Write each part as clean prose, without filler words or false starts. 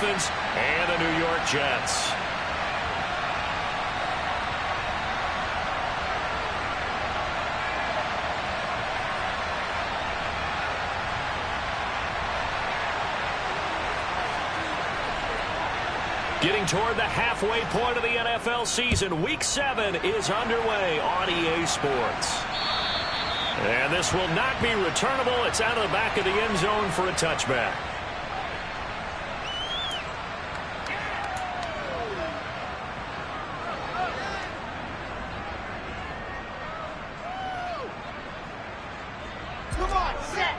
Dolphins and the New York Jets. Getting toward the halfway point of the NFL season, Week 7 is underway on EA Sports. And this will not be returnable. It's out of the back of the end zone for a touchback. Come on, set.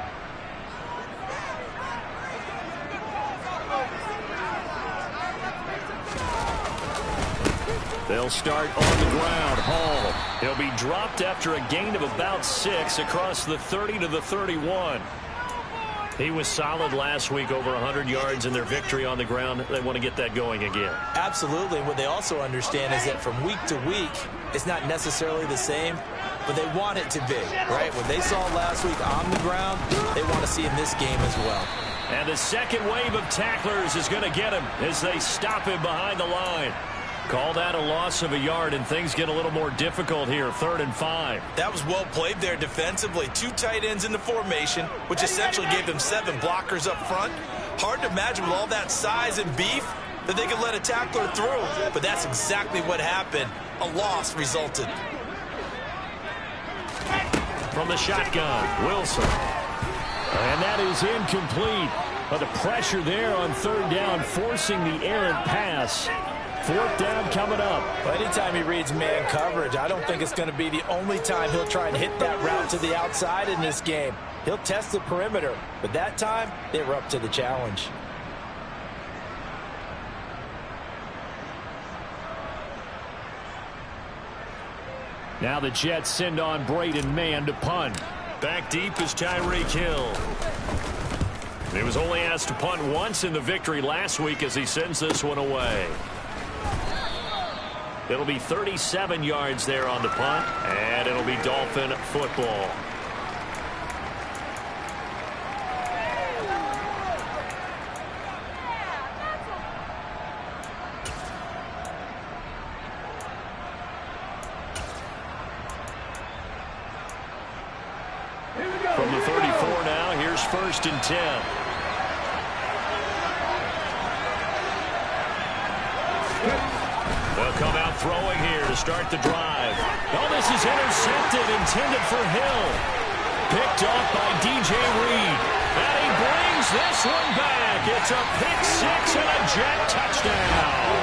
They'll start on the ground. Hall. He'll be dropped after a gain of about 6 across the 30 to the 31. He was solid last week, over 100 yards in their victory on the ground. They want to get that going again. Absolutely. What they also understand is that from week to week, it's not necessarily the same, but they want it to be, right? What they saw last week on the ground, they want to see in this game as well. And the second wave of tacklers is going to get him as they stop him behind the line. Call that a loss of a yard, and things get a little more difficult here, 3rd and 5. That was well played there defensively. 2 tight ends in the formation, which essentially gave them 7 blockers up front. Hard to imagine with all that size and beef that they could let a tackler through, but that's exactly what happened. A loss resulted. From the shotgun, Wilson. And that is incomplete. But the pressure there on 3rd down, forcing the errant pass. 4th down coming up. Well, anytime he reads man coverage, I don't think it's going to be the only time he'll try and hit that route to the outside in this game. He'll test the perimeter, but that time they were up to the challenge. Now the Jets send on Braden Mann to punt. Back deep is Tyreek Hill. He was only asked to punt once in the victory last week as he sends this one away. It'll be 37 yards there on the punt, and it'll be Dolphin football. From the 34 now, here's 1st and 10. They'll come out throwing here to start the drive. Oh, this is intercepted, intended for Hill. Picked off by DJ Reed. And he brings this one back. It's a pick 6 and a Jet touchdown.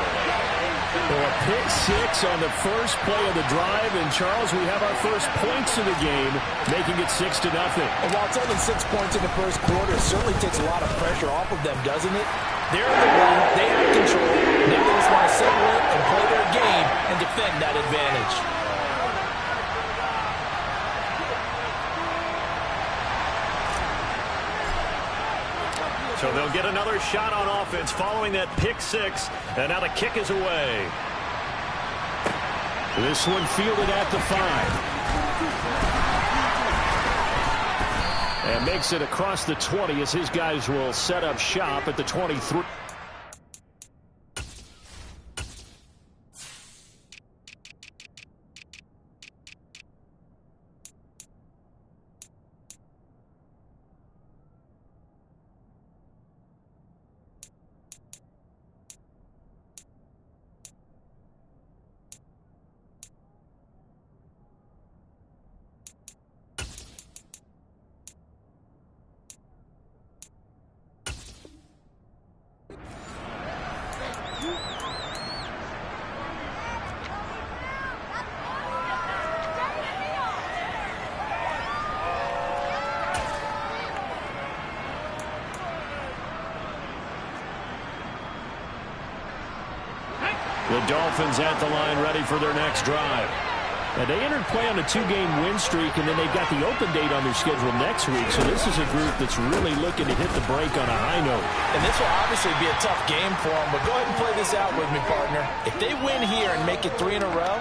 So a pick 6 on the first play of the drive. And, Charles, we have our first points of the game, making it 6-0. And while it's only 6 points in the first quarter, it certainly takes a lot of pressure off of them, doesn't it? They're in the run. They have control. Now they just want to settle in and play their game and defend that advantage. So they'll get another shot on offense following that pick 6. And now the kick is away. This one fielded at the 5. And makes it across the 20 as his guys will set up shop at the 23. The Dolphins at the line, ready for their next drive. And they entered play on a 2-game win streak, and then they've got the open date on their schedule next week. So this is a group that's really looking to hit the break on a high note. And this will obviously be a tough game for them, but go ahead and play this out with me, partner. If they win here and make it 3 in a row,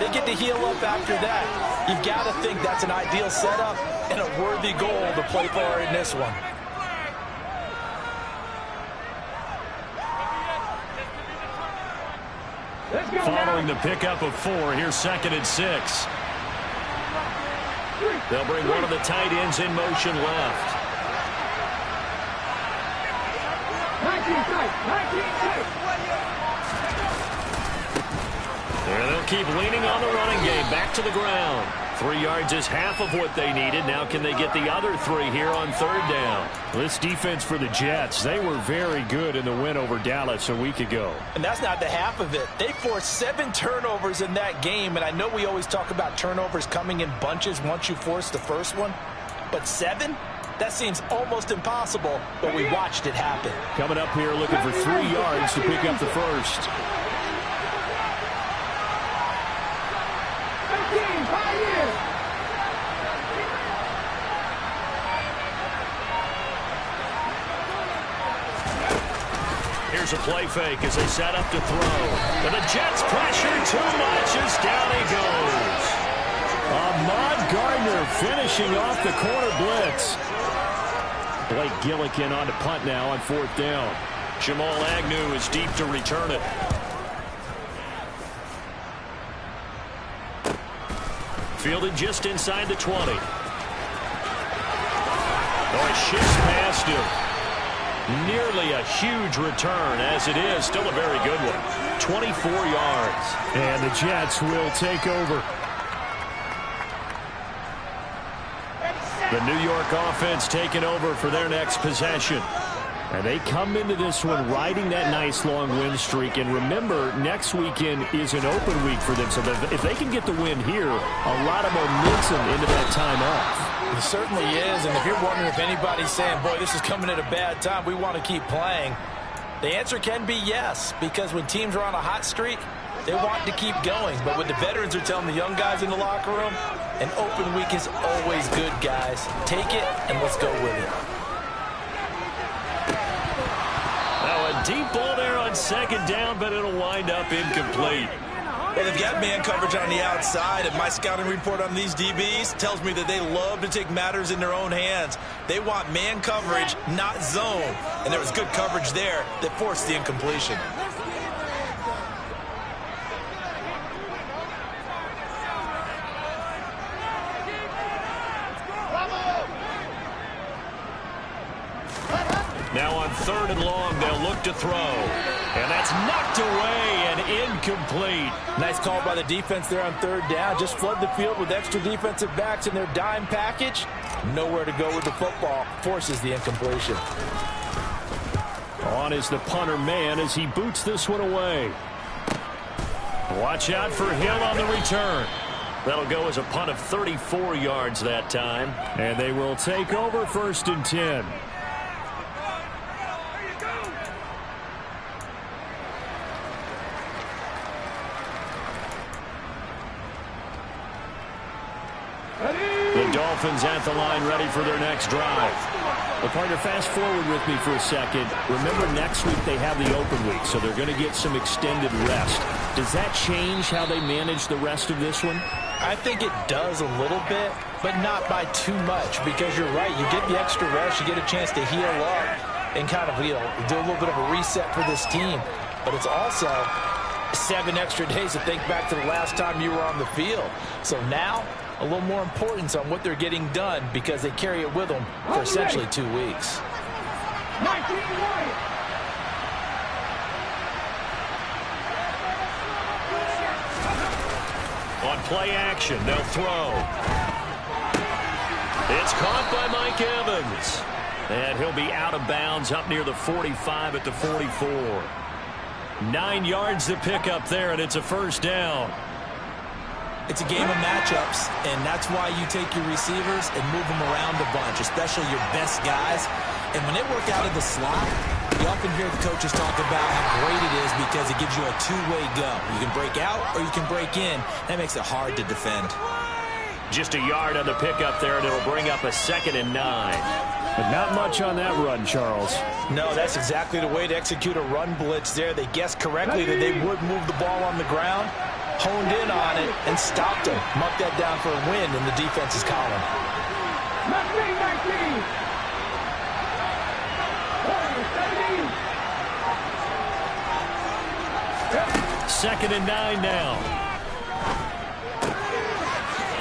they get to heal up after that. You've got to think that's an ideal setup and a worthy goal to play for in this one. Following the pickup of 4, here's 2nd and 6. They'll bring one of the tight ends in motion left. 19 And they'll keep leaning on the running game. Back to the ground. 3 yards is half of what they needed. Now can they get the other 3 here on 3rd down? This defense for the Jets, they were very good in the win over Dallas a week ago. And that's not the half of it. They forced 7 turnovers in that game, and I know we always talk about turnovers coming in bunches once you force the first one, but 7? That seems almost impossible, but we watched it happen. Coming up here looking for 3 yards to pick up the first. Here's a play fake as they set up to throw. And the Jets pressure too much as down he goes. Ahmad Gardner finishing off the corner blitz. Blake Gillikin on to punt now on 4th down. Jamal Agnew is deep to return it. Fielded just inside the 20. Oh, it shifts past him. Nearly a huge return, as it is. Still a very good one. 24 yards. And the Jets will take over. The New York offense taking over for their next possession. And they come into this one riding that nice long win streak. And remember, next weekend is an open week for them. So if they can get the win here, a lot of momentum into that time off. It certainly is, and if you're wondering if anybody's saying, boy, this is coming at a bad time, we want to keep playing, the answer can be yes, because when teams are on a hot streak, they want to keep going. But what the veterans are telling the young guys in the locker room, an open week is always good, guys. Take it, and let's go with it. Now a deep ball there on 2nd down, but it'll wind up incomplete. Well, they've got man coverage on the outside, and my scouting report on these DBs tells me that they love to take matters in their own hands. They want man coverage, not zone. And there was good coverage there that forced the incompletion. Now on 3rd and long, they'll look to throw. And that's knocked away and incomplete. Nice call by the defense there on 3rd down. Just flood the field with extra defensive backs in their dime package. Nowhere to go with the football. Forces the incompletion. On is the punter man as he boots this one away. Watch out for Hill on the return. That'll go as a punt of 34 yards that time. And they will take over 1st and 10. The Dolphins at the line, ready for their next drive. Well, partner, fast forward with me for a second. Remember, next week they have the open week, so they're going to get some extended rest. Does that change how they manage the rest of this one? I think it does a little bit, but not by too much, because you're right. You get the extra rest, you get a chance to heal up and kind of, do a little bit of a reset for this team. But it's also 7 extra days to think back to the last time you were on the field. So now, a little more importance on what they're getting done because they carry it with them for essentially 2 weeks. On play action, they'll throw. It's caught by Mike Evans. And he'll be out of bounds up near the 45 at the 44. 9 yards to pick up there, and it's a 1st down. It's a game of matchups, and that's why you take your receivers and move them around a bunch, especially your best guys. And when they work out of the slot, you often hear the coaches talk about how great it is because it gives you a two-way go. You can break out or you can break in. That makes it hard to defend. Just a yard on the pickup there, and it'll bring up a 2nd and 9. But not much on that run, Charles. No, that's exactly the way to execute a run blitz there. They guessed correctly that they would move the ball on the ground, honed in on it, and stopped them. Mark that down for a win in the defense's column. 19. 2nd and 9 now.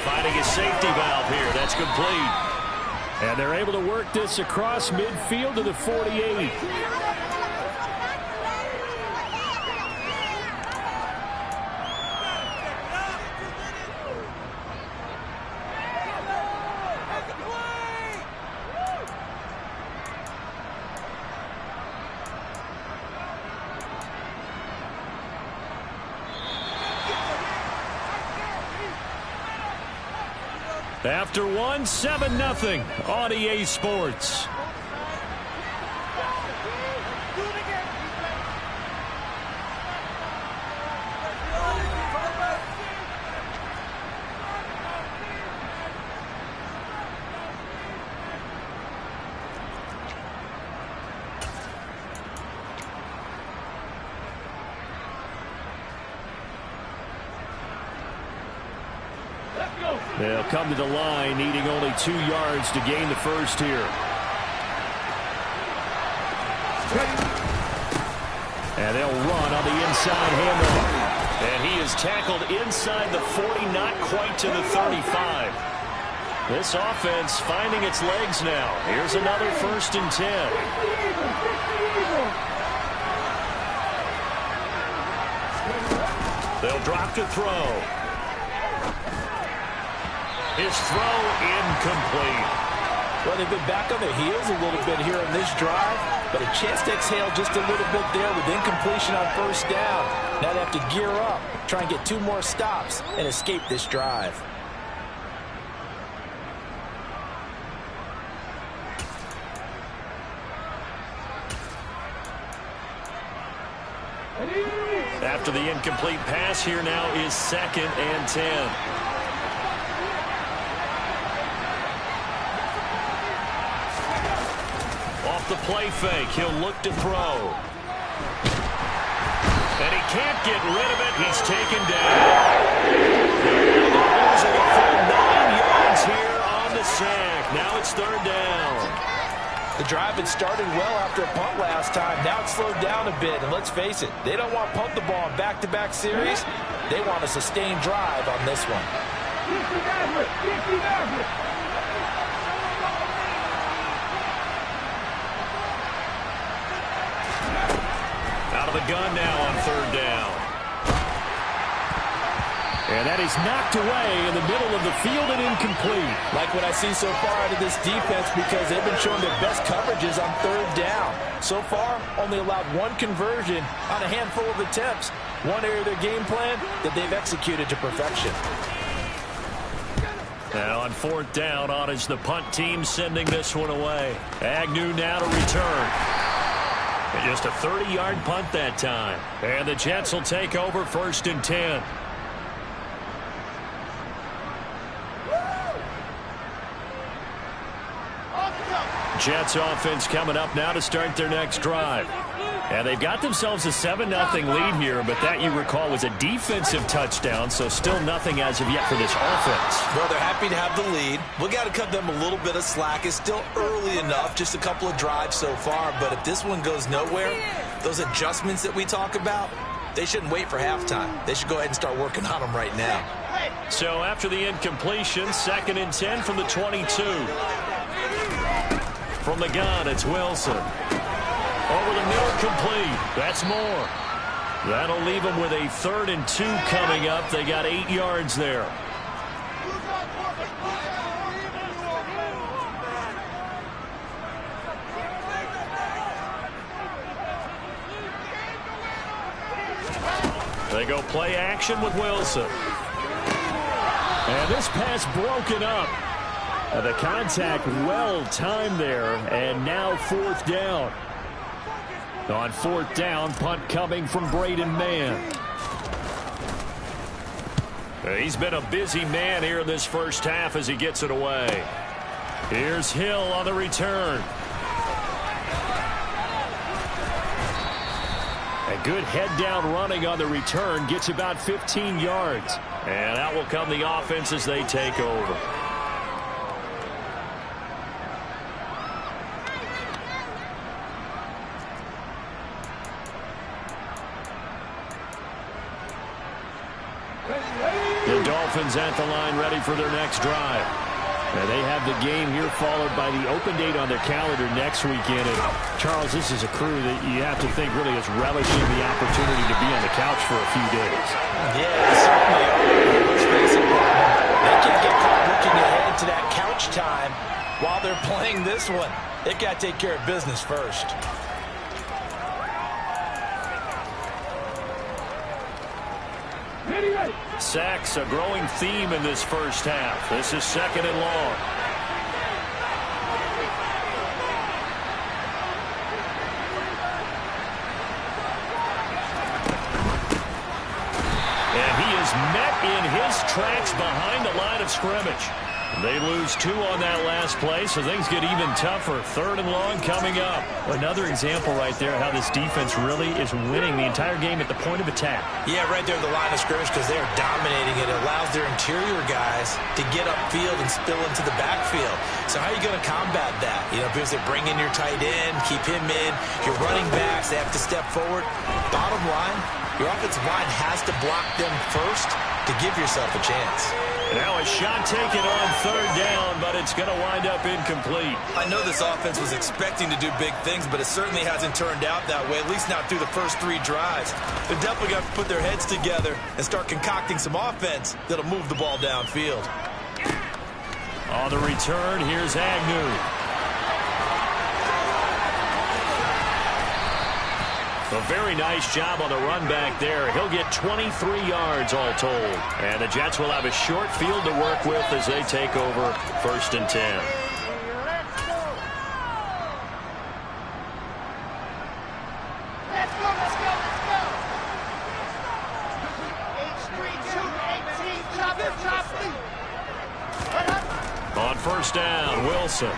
Finding a safety valve here. That's complete. And they're able to work this across midfield to the 48. After one, 7-0 on EA Sports. They'll come to the line, needing only 2 yards to gain the first here. And they'll run on the inside handoff. And he is tackled inside the 40, not quite to the 35. This offense finding its legs now. Here's another 1st and 10. They'll drop to throw. His throw incomplete. Well, they've been back on their heels a little bit here on this drive, but a chance to exhale just a little bit there with incompletion on 1st down. Now they have to gear up, try and get 2 more stops, and escape this drive. After the incomplete pass, here now is 2nd and 10. The play fake. He'll look to throw. And he can't get rid of it. He's taken down. Losing a full 9 yards here on the sack. Now it's 3rd down. The drive had started well after a punt last time. Now it's slowed down a bit. And let's face it, they don't want to punt the ball in back-to-back series. They want a sustained drive on this one. Out of the gun now on 3rd down. And that is knocked away in the middle of the field and incomplete. Like what I see so far out of this defense, because they've been showing their best coverages on 3rd down. So far, only allowed 1 conversion on a handful of attempts. One area of their game plan that they've executed to perfection. Now on 4th down, on is the punt team sending this one away. Agnew now to return. And just a 30-yard punt that time. And the Jets will take over 1st and 10. Jets offense coming up now to start their next drive. And they've got themselves a 7-0 lead here, but that, you recall, was a defensive touchdown, so still nothing as of yet for this offense. Well, they're happy to have the lead. We got to cut them a little bit of slack. It's still early enough, just a couple of drives so far, but if this one goes nowhere, those adjustments that we talk about, they shouldn't wait for halftime. They should go ahead and start working on them right now. So after the incompletion, 2nd and 10 from the 22. From the gun, it's Wilson. Over the middle, complete. That's more. That'll leave them with a 3rd and 2 coming up. They got 8 yards there. They go play action with Wilson. And this pass broken up. The contact well timed there, and now 4th down. On 4th down, punt coming from Braden Mann. He's been a busy man here in this first half as he gets it away. Here's Hill on the return. A good head-down running on the return, gets about 15 yards. And out will come the offense as they take over. The Dolphins at the line ready for their next drive. And they have the game here followed by the open date on their calendar next weekend. And Charles, this is a crew that you have to think really is relishing the opportunity to be on the couch for a few days. Yeah, they certainly are. Let's face it, they can't get caught looking ahead to that couch time while they're playing this one. They got to take care of business first. Sacks, a growing theme in this first half. This is 2nd and long. And he is met in his tracks behind the line of scrimmage. They lose 2 on that last play, so things get even tougher. 3rd and long coming up. Another example right there how this defense really is winning the entire game at the point of attack. Yeah, right there at the line of scrimmage because they are dominating it. It allows their interior guys to get upfield and spill into the backfield. So how are you going to combat that? You know, because they bring in your tight end, keep him in. Your running backs, they have to step forward. Bottom line, your offensive line has to block them first to give yourself a chance. Now a shot taken on 3rd down, but it's going to wind up incomplete. I know this offense was expecting to do big things, but it certainly hasn't turned out that way, at least not through the first 3 drives. They're definitely going to put their heads together and start concocting some offense that'll move the ball downfield. On the return, here's Agnew. A very nice job on the run back there. He'll get 23 yards all told. And the Jets will have a short field to work with as they take over 1st and 10. Let's go. H3, 2, 18, On 1st down, Wilson.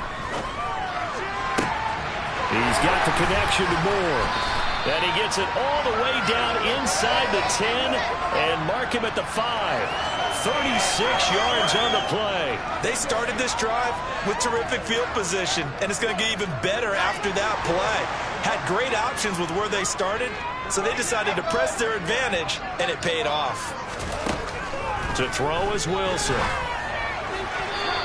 He's got the connection to Moore. And he gets it all the way down inside the 10 and mark him at the 5. 36 yards on the play. They started this drive with terrific field position, and it's going to get even better after that play. Had great options with where they started, so they decided to press their advantage, and it paid off. To throw is Wilson.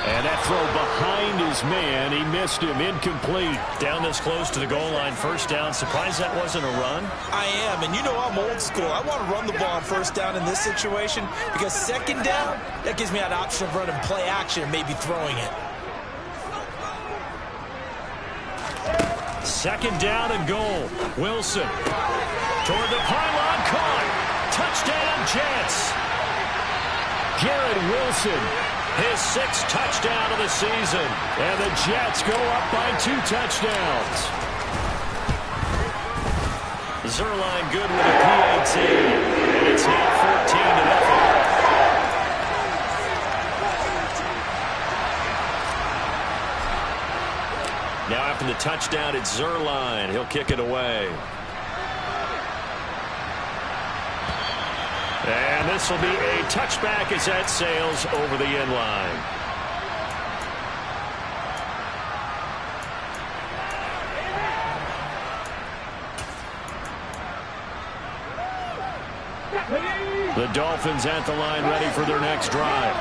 And that throw behind his man. He missed him. Incomplete. Down this close to the goal line. 1st down. Surprised that wasn't a run? I am, and you know I'm old school. I want to run the ball on 1st down in this situation because 2nd down, that gives me an option of running play action and maybe throwing it. 2nd down and goal. Wilson. Toward the pylon. Caught. Touchdown, Jets. Garrett Wilson. His 6th touchdown of the season. And the Jets go up by 2 touchdowns. Zerline good with a PAT. And it's now 14-0. Now after the touchdown, it's Zerline. He'll kick it away. And this will be a touchback as that sails over the end line. The Dolphins at the line ready for their next drive.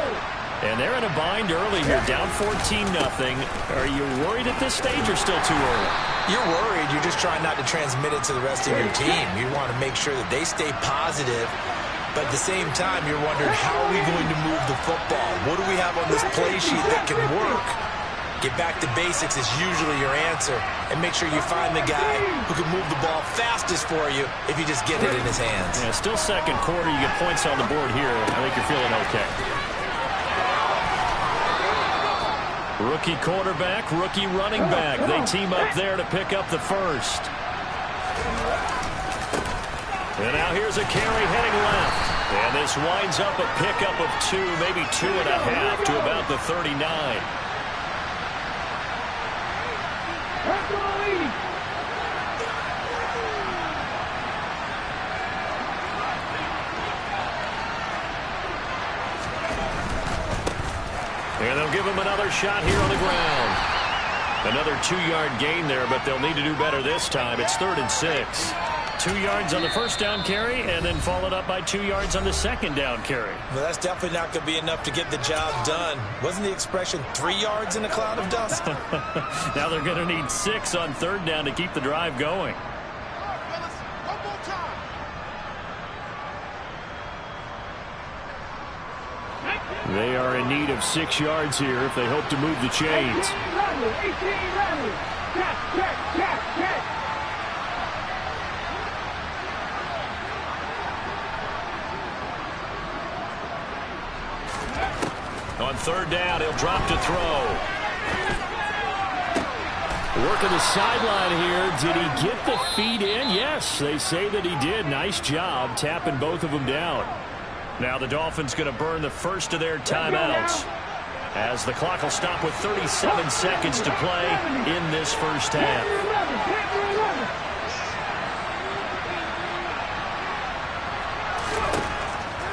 And they're in a bind early here, down 14-0. Are you worried at this stage or still too early? You're worried. You're just trying not to transmit it to the rest of your team. You want to make sure that they stay positive. But at the same time, you're wondering, how are we going to move the football? What do we have on this play sheet that can work? Get back to basics is usually your answer. And make sure you find the guy who can move the ball fastest for you if you just get it in his hands. Yeah, still 2nd quarter. You get points on the board here. I think you're feeling okay. Rookie quarterback, rookie running back. They team up there to pick up the 1st. And now here's a carry heading left. And this winds up a pickup of 2, maybe 2.5 to about the 39. And they'll give him another shot here on the ground. Another 2-yard gain there, but they'll need to do better this time. It's 3rd and 6. 2 yards on the first down carry and then followed up by 2 yards on the second down carry. Well, that's definitely not going to be enough to get the job done. Wasn't the expression 3 yards in a cloud of dust? Now they're going to need 6 on third down to keep the drive going. They are in need of 6 yards here if they hope to move the chains. On third down, he'll drop to throw. Working the sideline here. Did he get the feet in? Yes, they say that he did. Nice job tapping both of them down. Now the Dolphins going to burn the first of their timeouts as the clock will stop with 37 seconds to play in this first half.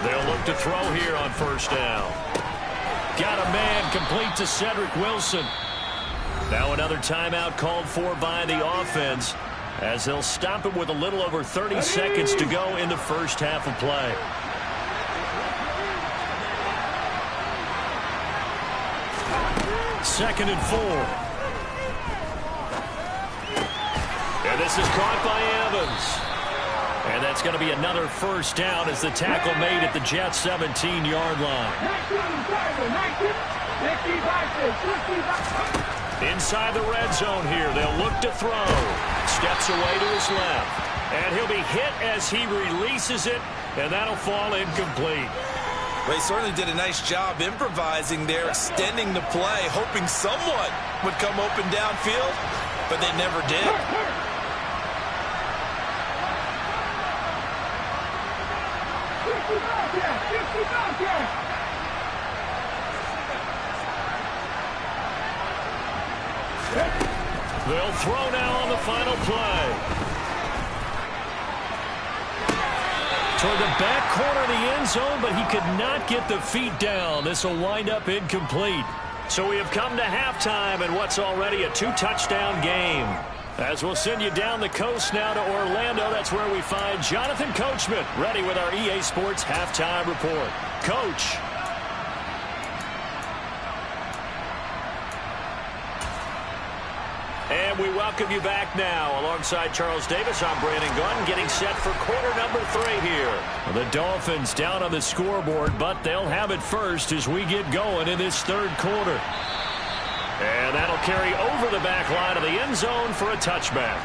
They'll look to throw here on first down. Got a man complete to Cedric Wilson. Now another timeout called for by the offense as they'll stop it with a little over 30 seconds to go in the first half of play. Second and 4. And this is caught by Evans. And that's going to be another first down as the tackle made at the Jets' 17-yard line. Inside the red zone here, they'll look to throw. Steps away to his left. And he'll be hit as he releases it, and that'll fall incomplete. Well, he certainly did a nice job improvising there, extending the play, hoping someone would come open downfield, but they never did. They'll throw now on the final play. Toward the back corner of the end zone, but he could not get the feet down. This will wind up incomplete. So we have come to halftime in what's already a 2-touchdown game. As we'll send you down the coast now to Orlando, that's where we find Jonathan Coachman, ready with our EA Sports Halftime Report. Coach. And we welcome you back now. Alongside Charles Davis, I'm Brandon Gunn, getting set for quarter number 3 here. The Dolphins down on the scoreboard, but they'll have it first as we get going in this third quarter. And that'll carry over the back line of the end zone for a touchback.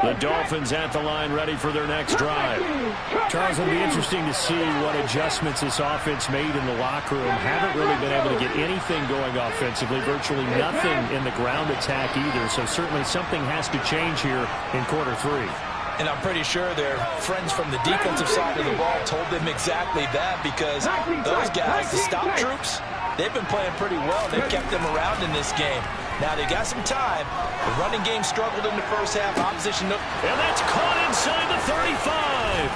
The Dolphins at the line ready for their next drive. Charles, it'll be interesting to see what adjustments this offense made in the locker room. Haven't really been able to get anything going offensively, virtually nothing in the ground attack either. So certainly something has to change here in quarter 3. And I'm pretty sure their friends from the defensive side of the ball told them exactly that, because those guys, the stop troops, they've been playing pretty well. They've kept them around in this game. Now they got some time. The running game struggled in the first half. Opposition looked. And that's caught inside the 35.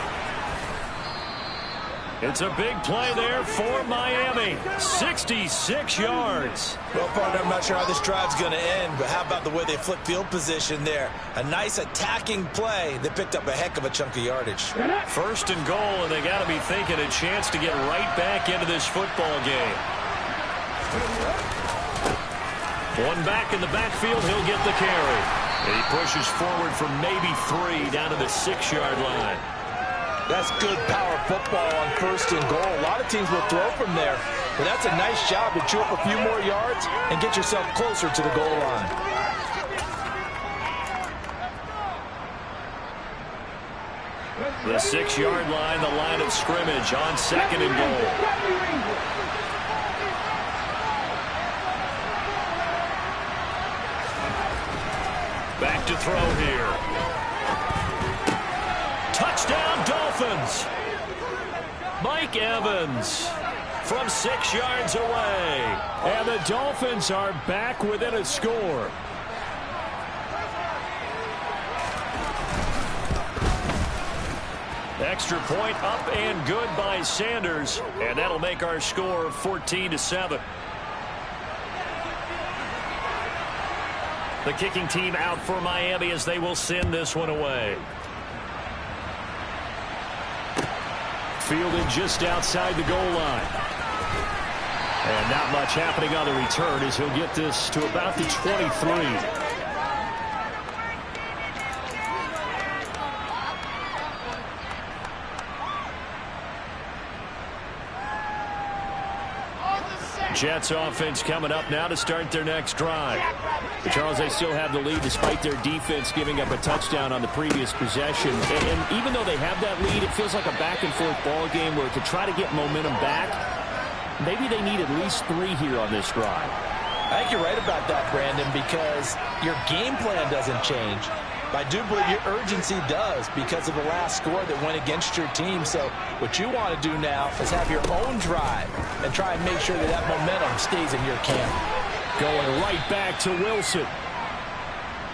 It's a big play there for Miami. 66 yards. Well, partner, I'm not sure how this drive's going to end, but how about the way they flipped field position there? A nice attacking play that picked up a heck of a chunk of yardage. First and goal, and they got to be thinking a chance to get right back into this football game. One back in the backfield, he'll get the carry. And he pushes forward for maybe 3 down to the 6-yard line. That's good power football on first and goal. A lot of teams will throw from there, but that's a nice job to chew up a few more yards and get yourself closer to the goal line. The 6-yard line, the line of scrimmage on second and goal. Back to throw here. Touchdown, Dolphins. Mike Evans from 6 yards away. And the Dolphins are back within a score. Extra point up and good by Sanders. And that'll make our score 14-7. The kicking team out for Miami as they will send this one away. Fielded just outside the goal line. And not much happening on the return as he'll get this to about the 23. Jets offense coming up now to start their next drive. But Charles, they still have the lead despite their defense giving up a touchdown on the previous possession. And even though they have that lead, it feels like a back-and-forth ball game where to try to get momentum back, maybe they need at least 3 here on this drive. I think you're right about that, Brandon, because your game plan doesn't change. But I do believe your urgency does because of the last score that went against your team. So what you want to do now is have your own drive and try and make sure that that momentum stays in your camp. Going right back to Wilson.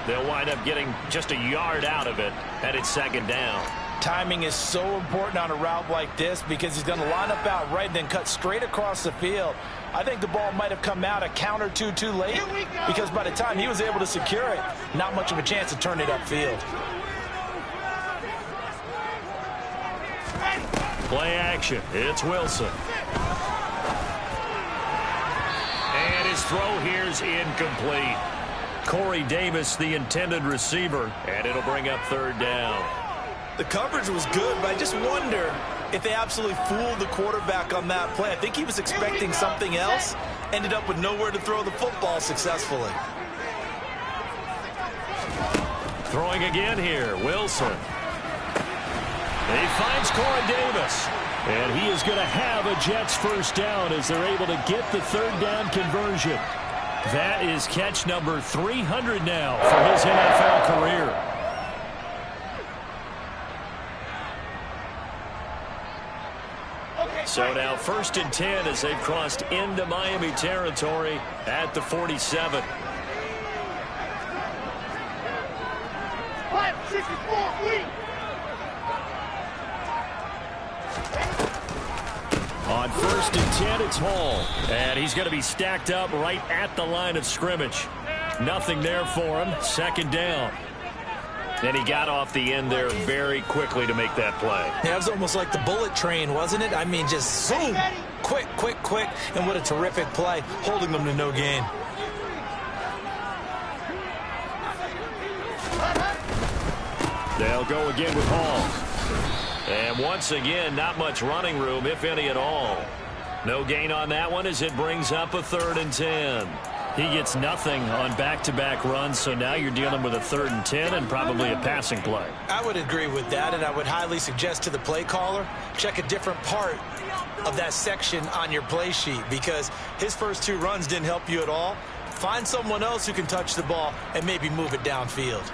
They'll wind up getting just a yard out of it, and it's second down. Timing is so important on a route like this because he's going to line up out right and then cut straight across the field. I think the ball might have come out a count or two too late because by the time he was able to secure it, not much of a chance to turn it upfield. Play action. It's Wilson. And his throw here's incomplete. Corey Davis, the intended receiver, and it'll bring up third down. The coverage was good, but I just wonder if they absolutely fooled the quarterback on that play. I think he was expecting something else, ended up with nowhere to throw the football successfully. Throwing again here, Wilson. He finds Corey Davis. And he is going to have a Jets first down as they're able to get the third down conversion. That is catch number 300 now for his NFL career. So now 1st and 10 as they've crossed into Miami territory at the 47. On 1st and 10, it's Hall. And he's going to be stacked up right at the line of scrimmage. Nothing there for him. Second down. And he got off the end there very quickly to make that play. Yeah, it was almost like the bullet train, wasn't it? I mean, just zoom. Quick, quick, quick. And what a terrific play, holding them to no gain. They'll go again with Hall. And once again, not much running room, if any at all. No gain on that one as it brings up a 3rd and 10. He gets nothing on back-to-back runs, so now you're dealing with a 3rd and 10 and probably a passing play. I would agree with that, and I would highly suggest to the play caller, check a different part of that section on your play sheet because his first 2 runs didn't help you at all. Find someone else who can touch the ball and maybe move it downfield.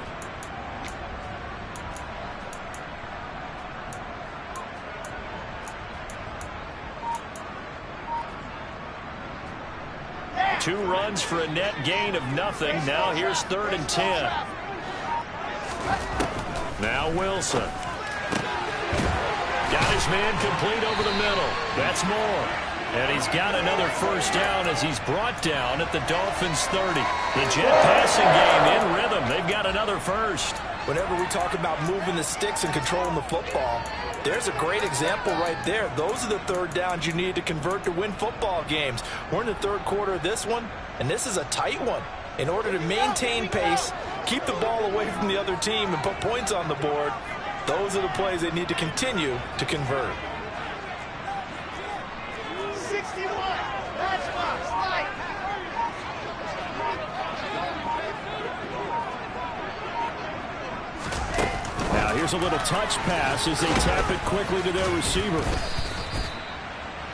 Two runs for a net gain of nothing. Now here's 3rd and 10. Now Wilson. Got his man complete over the middle. That's more. And he's got another first down as he's brought down at the Dolphins' 30. The Jet passing game in rhythm. They've got another first. Whenever we talk about moving the sticks and controlling the football, there's a great example right there. Those are the 3rd downs you need to convert to win football games. We're in the 3rd quarter of this one, and this is a tight one. In order to maintain pace, keep the ball away from the other team, and put points on the board, those are the plays they need to continue to convert. 61. Matchbox. Light. Now here's a little touch pass as they tap it quickly to their receiver.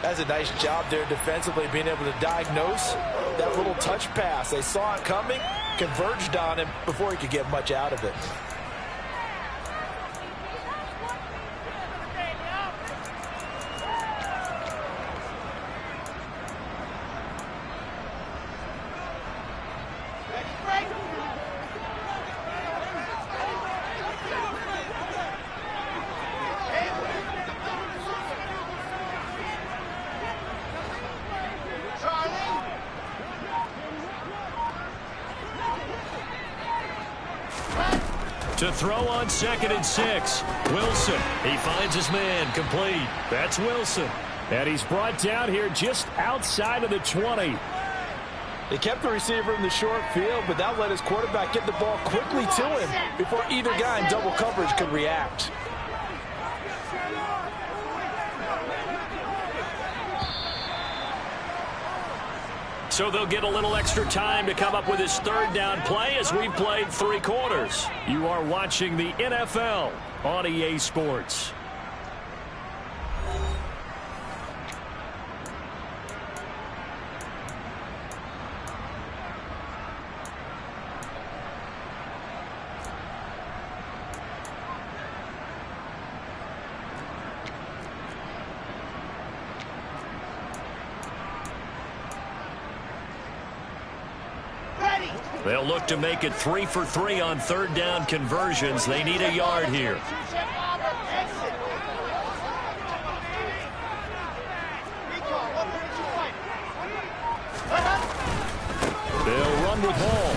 That's a nice job there defensively, being able to diagnose that little touch pass. They saw it coming, converged on him before he could get much out of it. To throw on 2nd and 6. Wilson. He finds his man. Complete. That's Wilson. And he's brought down here just outside of the 20. They kept the receiver in the short field, but that let his quarterback get the ball quickly to him before either guy in double coverage could react. So they'll get a little extra time to come up with his 3rd down play as we've played 3 quarters. You are watching the NFL on EA Sports. They'll look to make it 3 for 3 on 3rd down conversions. They need a yard here. They'll run with Hall.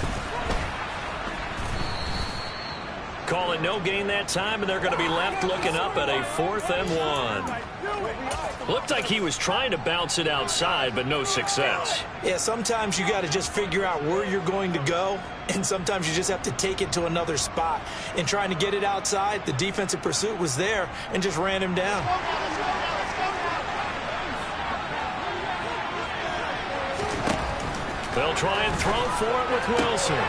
Call it no gain that time, and they're going to be left looking up at a 4th and 1. Looked like he was trying to bounce it outside, but no success. Yeah, sometimes you got to just figure out where you're going to go, and sometimes you just have to take it to another spot. In trying to get it outside, the defensive pursuit was there and just ran him down. They'll try and throw for it with Wilson.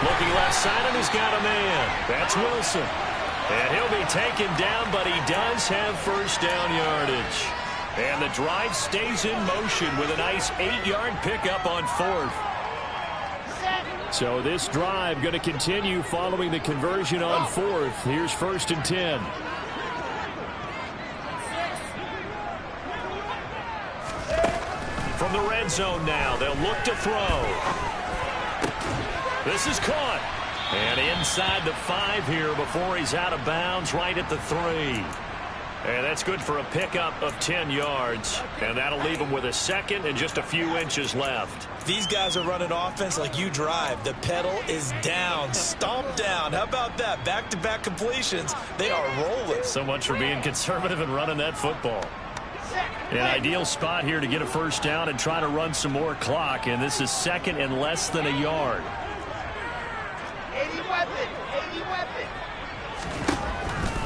Looking left side, and he's got a man. That's Wilson. And he'll be taken down, but he does have 1st down yardage. And the drive stays in motion with a nice 8-yard pickup on 4th. So this drive going to continue following the conversion on 4th. Here's 1st and 10. From the red zone now, they'll look to throw. This is caught. And inside the 5 here before he's out of bounds right at the 3. And that's good for a pickup of 10 yards. And that'll leave him with a 2nd and just a few inches left. These guys are running offense like you drive. The pedal is down, stomped down. How about that? Back-to-back completions. They are rolling. So much for being conservative and running that football. An ideal spot here to get a 1st down and try to run some more clock. And this is 2nd and less than a yard. 80 weapon.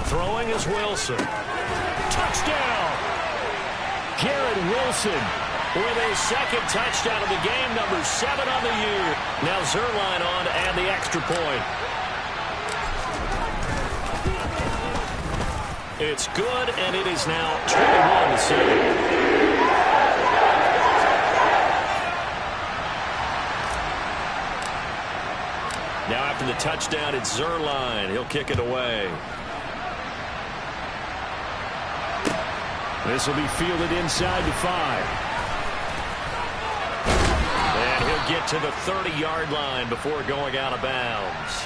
Throwing is Wilson. Touchdown! Garrett Wilson with his 2nd touchdown of the game, number 7 on the year. Now Zerline on to add the extra point. It's good, and it is now 21-7. Now after the touchdown, it's Zerline. He'll kick it away. This will be fielded inside the 5. And he'll get to the 30-yard line before going out of bounds.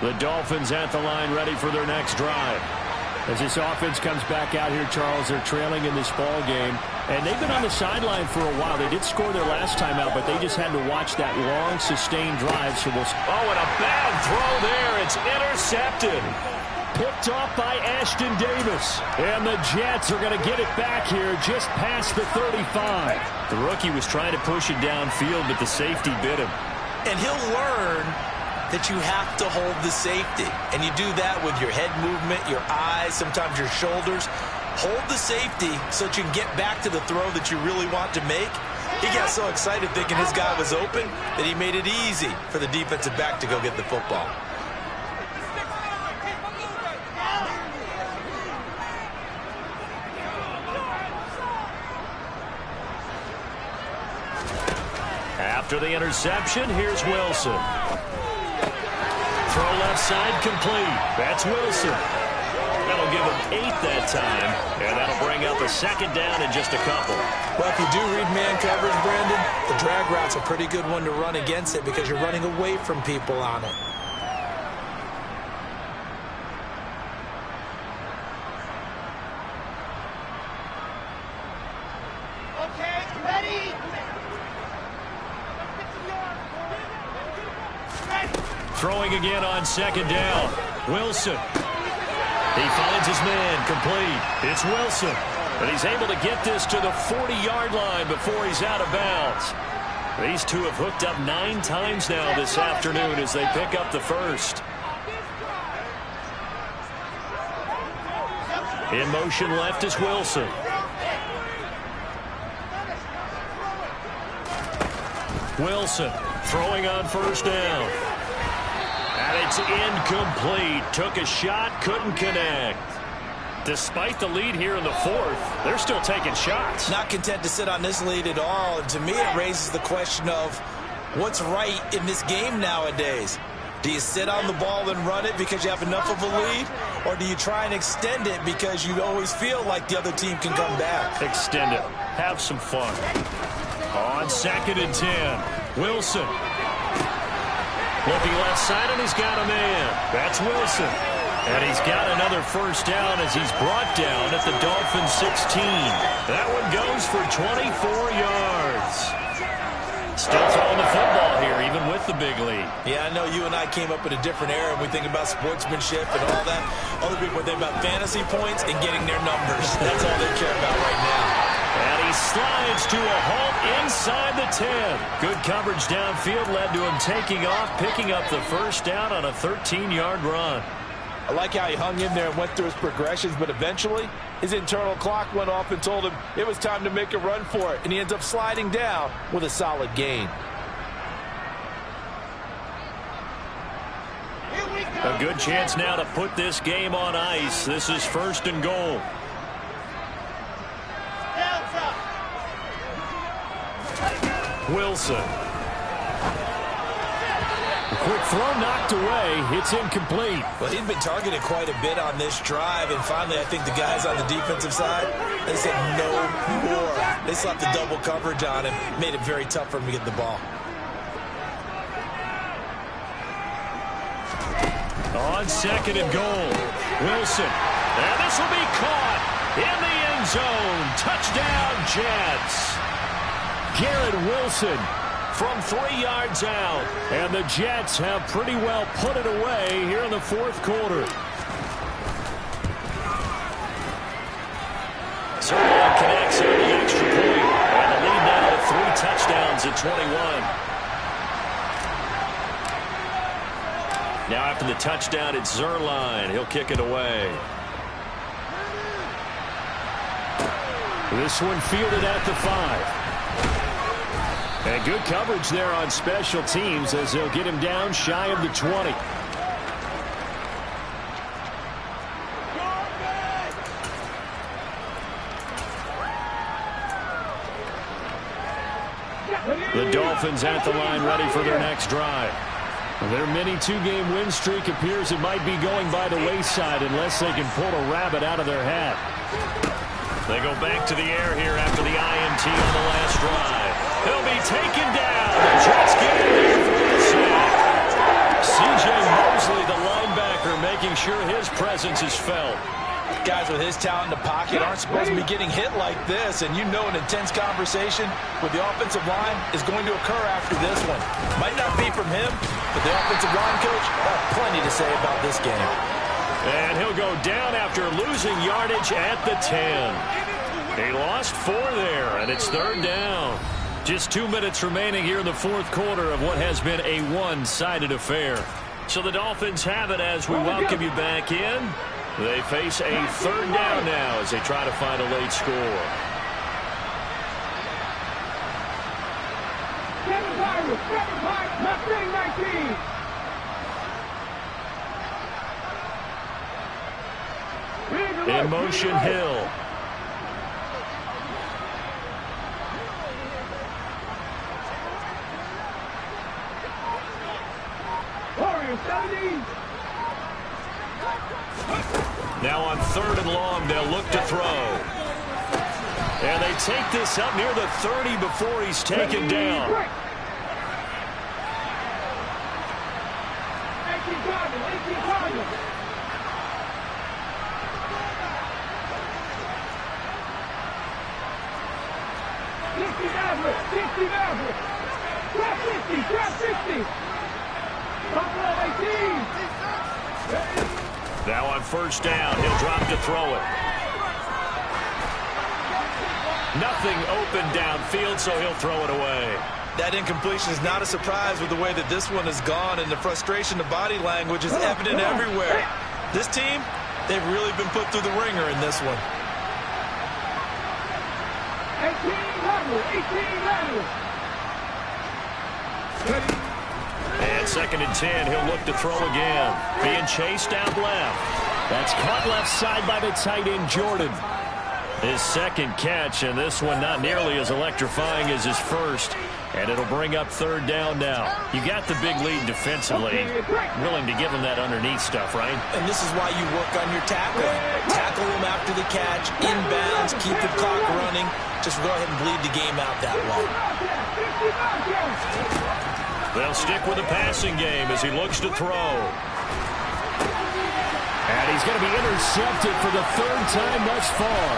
The Dolphins at the line ready for their next drive. As this offense comes back out here, Charles, they're trailing in this ball game. And they've been on the sideline for a while. They did score their last time out, but they just had to watch that long, sustained drive. So we'll... Oh, and a bad throw there. It's intercepted. Picked off by Ashton Davis. And the Jets are going to get it back here just past the 35. The rookie was trying to push it downfield, but the safety bit him. And he'll learn that you have to hold the safety. And you do that with your head movement, your eyes, sometimes your shoulders. Hold the safety so that you can get back to the throw that you really want to make. He got so excited thinking his guy was open that he made it easy for the defensive back to go get the football. After the interception, here's Wilson. Throw left side complete. That's Wilson. That'll give him 8 that time, and that'll bring up a 2nd down in just a couple. Well, if you do read man coverage, Brandon, the drag route's a pretty good one to run against it because you're running away from people on it. Throwing again on second down. Wilson. He finds his man complete. It's Wilson. And he's able to get this to the 40-yard line before he's out of bounds. These two have hooked up 9 times now this afternoon as they pick up the first. In motion left is Wilson. Wilson throwing on first down. And it's incomplete. Took a shot, couldn't connect. Despite the lead here in the fourth, they're still taking shots. Not content to sit on this lead at all. And to me, it raises the question of what's right in this game nowadays. Do you sit on the ball and run it because you have enough of a lead? Or do you try and extend it because you always feel like the other team can come back? Extend it. Have some fun. On 2nd and 10, Wilson. Looking left side, and he's got a man. That's Wilson. And he's got another first down as he's brought down at the Dolphins' 16. That one goes for 24 yards. Still throwing the football here, even with the big lead. Yeah, I know you and I came up in a different era, and we think about sportsmanship and all that. Other people think about fantasy points and getting their numbers. That's all they care about right now. And he slides to a halt inside the 10. Good coverage downfield led to him taking off, picking up the first down on a 13-yard run. I like how he hung in there and went through his progressions, but eventually his internal clock went off and told him it was time to make a run for it, and he ends up sliding down with a solid gain. A good chance now to put this game on ice. This is 1st and goal. Wilson. Quick throw knocked away. It's incomplete. Well, he's been targeted quite a bit on this drive, and finally I think the guys on the defensive side, they said no more. They slapped the double coverage on him, made it very tough for him to get the ball. On 2nd and goal, Wilson. And this will be caught in the end zone. Touchdown, Jets. Garrett Wilson from 3 yards out. And the Jets have pretty well put it away here in the fourth quarter. Zerline connects on the extra point. And the lead now to 3 touchdowns at 21. Now after the touchdown, it's Zerline. He'll kick it away. This one fielded at the 5. And good coverage there on special teams as they'll get him down shy of the 20. The Dolphins at the line ready for their next drive. Their mini 2-game win streak appears it might be going by the wayside unless they can pull a rabbit out of their hat. They go back to the air here after the INT on the last drive. He'll be taken down. The Jets get in there for the sack. C.J. Mosley, the linebacker, making sure his presence is felt. Guys with his talent in the pocket aren't supposed to be getting hit like this, and you know an intense conversation with the offensive line is going to occur after this one. Might not be from him, but the offensive line coach have plenty to say about this game. And he'll go down after losing yardage at the 10. He lost 4 there, and it's 3rd down. Just 2 minutes remaining here in the fourth quarter of what has been a one-sided affair. So the Dolphins have it as we welcome you back in. They face a 3rd down now as they try to find a late score. In motion, Hill. Now on 3rd and long, they'll look to throw. And they take this up near the 30 before he's taken down. Now on first down, he'll drop to throw it. Nothing open downfield, so he'll throw it away. That incompletion is not a surprise with the way that this one has gone, and the frustration, the body language is evident everywhere. This team, they've really been put through the ringer in this one. 18 And 2nd and 10, he'll look to throw again. Being chased out left. That's caught left side by the tight end, Jordan. His second catch, and this one not nearly as electrifying as his first. And it'll bring up 3rd down now. You got the big lead defensively. Willing to give him that underneath stuff, right? And this is why you work on your tackling. Tackle him after the catch, inbounds, keep the clock running. Just go ahead and bleed the game out that way. They'll stick with the passing game as he looks to throw. And he's going to be intercepted for the 3rd time thus far.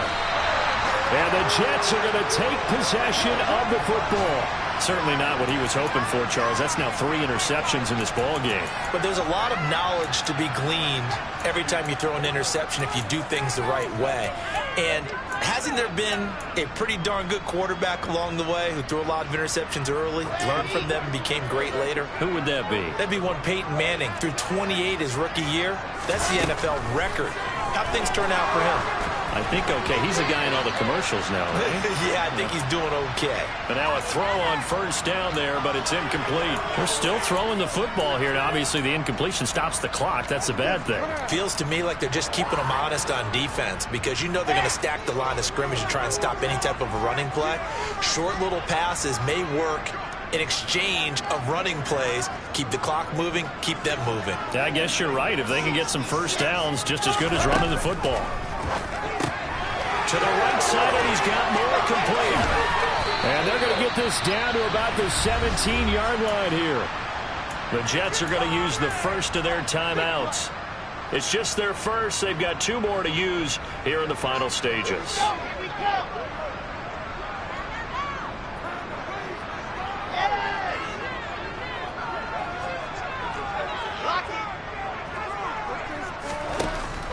And the Jets are going to take possession of the football. Certainly not what he was hoping for, Charles. That's now 3 interceptions in this ball game. But there's a lot of knowledge to be gleaned every time you throw an interception if you do things the right way. And hasn't there been a pretty darn good quarterback along the way who threw a lot of interceptions early, learned from them, and became great later? Who would that be? That'd be one Peyton Manning. Threw 28 his rookie year. That's the NFL record. How'd things turn out for him? I think okay. He's a guy in all the commercials now, right? Yeah, I think he's doing okay. But now a throw on first down there, but it's incomplete. They're still throwing the football here. Now, obviously, the incompletion stops the clock. That's a bad thing. Feels to me like they're just keeping them honest on defense because you know they're going to stack the line of scrimmage and try and stop any type of a running play. Short little passes may work in exchange of running plays. Keep the clock moving, keep them moving. Yeah, I guess you're right. If they can get some first downs, just as good as running the football. To the right side, and he's got more complete. And they're going to get this down to about the 17-yard line here. The Jets are going to use the first of their timeouts. It's just their first. They've got 2 more to use here in the final stages.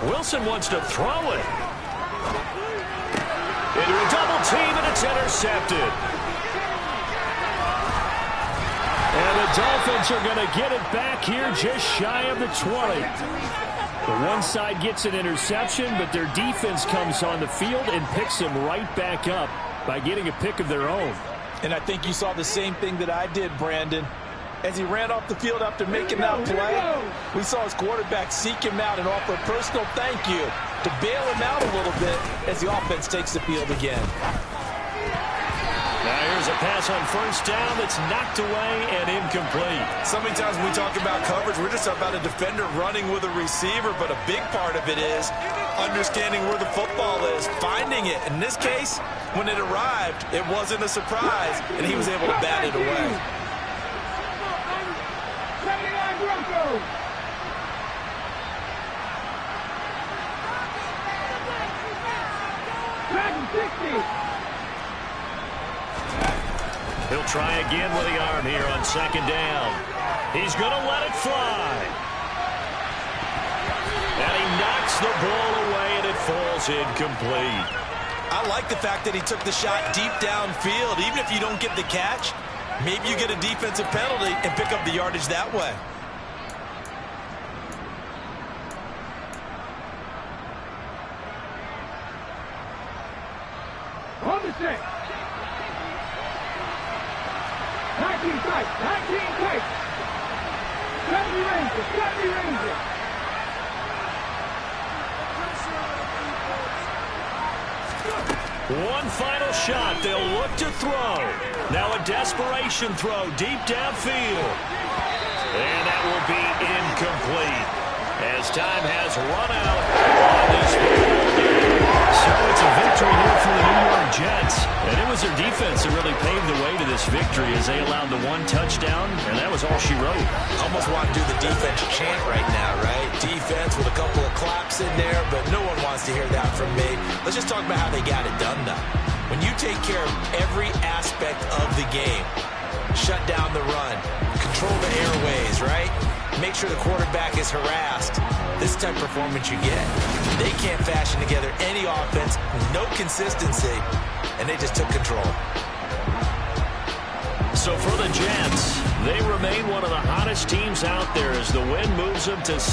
Wilson wants to throw it. Into a double team, and it's intercepted. And the Dolphins are going to get it back here just shy of the 20. The one side gets an interception, but their defense comes on the field and picks them right back up by getting a pick of their own. And I think you saw the same thing that I did, Brandon. As he ran off the field after making that play, we saw his quarterback seek him out and offer a personal thank you to bail him out a little bit as the offense takes the field again. Now here's a pass on first down that's knocked away and incomplete. So many times when we talk about coverage, we're just about a defender running with a receiver, but a big part of it is understanding where the football is, finding it. In this case, when it arrived, it wasn't a surprise, and he was able to bat it away. He'll try again with the arm here on 2nd down. He's going to let it fly. And he knocks the ball away, and it falls incomplete. I like the fact that he took the shot deep downfield. Even if you don't get the catch, maybe you get a defensive penalty and pick up the yardage that way. On the set. 19 tight. 19 tight. 70 Rangers. 70 Rangers. One final shot. They'll look to throw. Now a desperation throw deep downfield. And that will be incomplete as time has run out on this football game. So it's a victory here for the New York Jets. And it was their defense that really paved the way to this victory as they allowed the 1 touchdown, and that was all she wrote. Almost want to do the defense chant right now, right? Defense with a couple of claps in there, but no one wants to hear that from me. Let's just talk about how they got it done, though. When you take care of every aspect of the game, shut down the run, control the airways, defense, right? Make sure the quarterback is harassed. This type of performance you get. They can't fashion together any offense, no consistency, and they just took control. So for the Jets, they remain one of the hottest teams out there as the win moves them to 6.